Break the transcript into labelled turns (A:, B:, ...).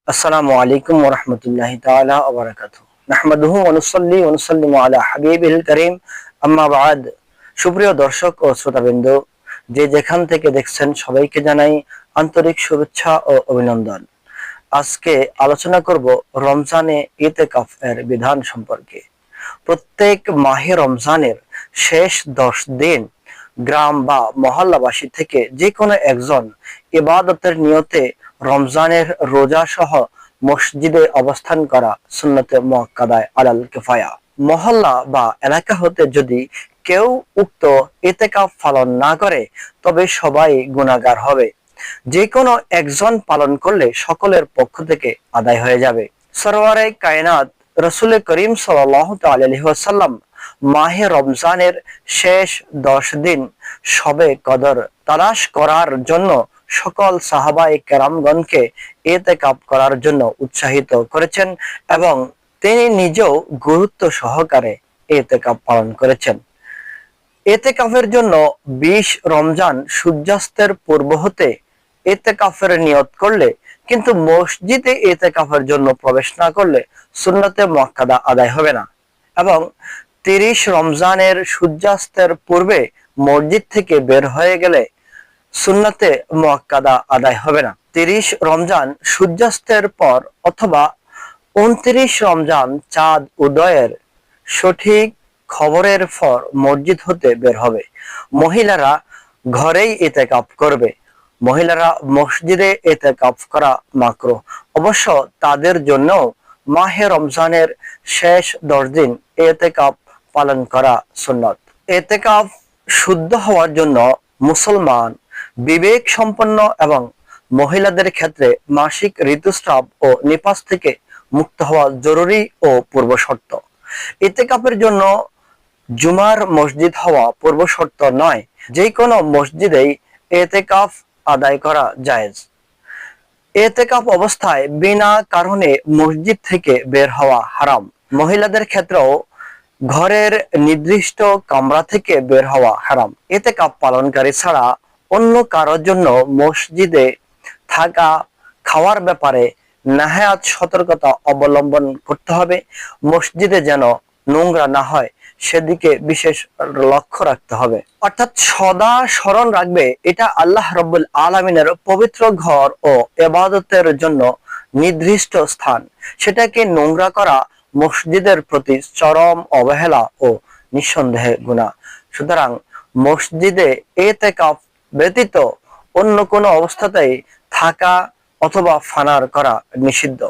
A: আসসালামু আলাইকুম ওয়া রাহমাতুল্লাহি তাআলা ওয়া বারাকাতুহু। নাহমাদুহু ওয়া নুসাল্লি ওয়া নুসাল্লিমু আলা হাবিবিল কারীম, আম্মা বা'দ। সুপ্রিয় দর্শক ও শ্রোতাবৃন্দ, যে যেখান থেকে দেখছেন সবাইকে জানাই আন্তরিক শুভেচ্ছা ও অভিনন্দন। আজকে আলোচনা করব রমজানে ইতিকাফ এর বিধান সম্পর্কে। প্রত্যেক মাহে রমজানের শেষ 10 দিন গ্রাম বা মহল্লাবাসী থেকে যে কোনো একজন ইবাদতের নিয়তে রমজানের রোজা সহ মসজিদে অবস্থান করা সুন্নতে মুআক্কাদায়ে আলাল কিফায়া। মহল্লা বা এলাকা হতে যদি কেউ উক্ত ইতিকাফ পালন না করে তবে সবাই গুনাহগার হবে। যে কোনো একজন পালন করলে সকলের পক্ষ থেকে আদায় হয়ে যাবে। সরওয়ারে কায়নাত রাসূল করিম সাল্লাল্লাহু তাআলা আলাইহি ওয়াসাল্লাম মাহে রমজানের শেষ 10 দিন শবে কদর তালাশ করার জন্য সকল সাহাবায়ে কেরামগণকে ইতিকাফ করার জন্য উৎসাহিত করেছেন এবং তিনি নিজেও গুরুত্ব সহকারে ইতিকাফ পালন করেছেন। ইতিকাফের জন্য 20 রমজান সূর্যাস্তের পূর্ব হতে ইতিকাফের নিয়ত করলে কিন্তু মসজিদে ইতিকাফের জন্য প্রবেশ না করলে সুন্নতে মুআক্কাদা আদায় হবে না, এবং 30 রমজানের সূর্যাস্তের পূর্বে মসজিদ থেকে বের হয়ে গেলে সুন্নতে মুআক্কাদা আদায় হবে না। 30 রমজান সূর্যাস্তের পর অথবা 29 রমজান চাঁদ উদয়ের সঠিক খবরের পর মসজিদ হতে বের হবে। মহিলারা ঘরেই ইতিকাফ করবে। মহিলারা মসজিদে ইতিকাফ করা মাকরুহ। অবশ্য তাদের জন্য মাহে রমজানের শেষ 10 দিন ইতিকাফ পালন করা সুন্নত। ইতিকাফ শুদ্ধ হওয়ার জন্য মুসলমান বিবেক সম্পন্ন এবং মহিলাদের ক্ষেত্রে মাসিক ঋতুস্রাব ও নিপাস থেকে মুক্ত হওয়া জরুরি ও পূর্ব শর্ত। ইতিকাফের জন্য জুমার মসজিদ হওয়া পূর্ব শর্ত নয়, যে কোনো মসজিদেই ইতিকাফ আদায় করা জায়েজ। ইতিকাফ অবস্থায় বিনা কারণে মসজিদ থেকে বের হওয়া হারাম। মহিলাদের ক্ষেত্রেও ঘরের নির্দিষ্ট কামরা থেকে বের হওয়া হারাম। ইতিকাফ পালনকারী ছাড়া অন্য কারোর জন্য মসজিদে থাকা খাওয়ার ব্যাপারে নেহায়াত সতর্কতা অবলম্বন করতে হবে। মসজিদে যেন নোংরা না হয় সেদিকে বিশেষ লক্ষ্য রাখতে হবে। অর্থাৎ সদা স্মরণ রাখবে এটা আল্লাহ রাব্বুল আলামিনের পবিত্র ঘর ও ইবাদতের জন্য নির্দিষ্ট স্থান। সেটাকে নোংরা করা মসজিদের প্রতি চরম অবহেলা ও নিঃসন্দেহে গুনাহ। সুতরাং মসজিদে ইতিকাফ ব্যতীত অন্য কোনো অবস্থাতেই থাকা অথবা ফানার করা নিষিদ্ধ।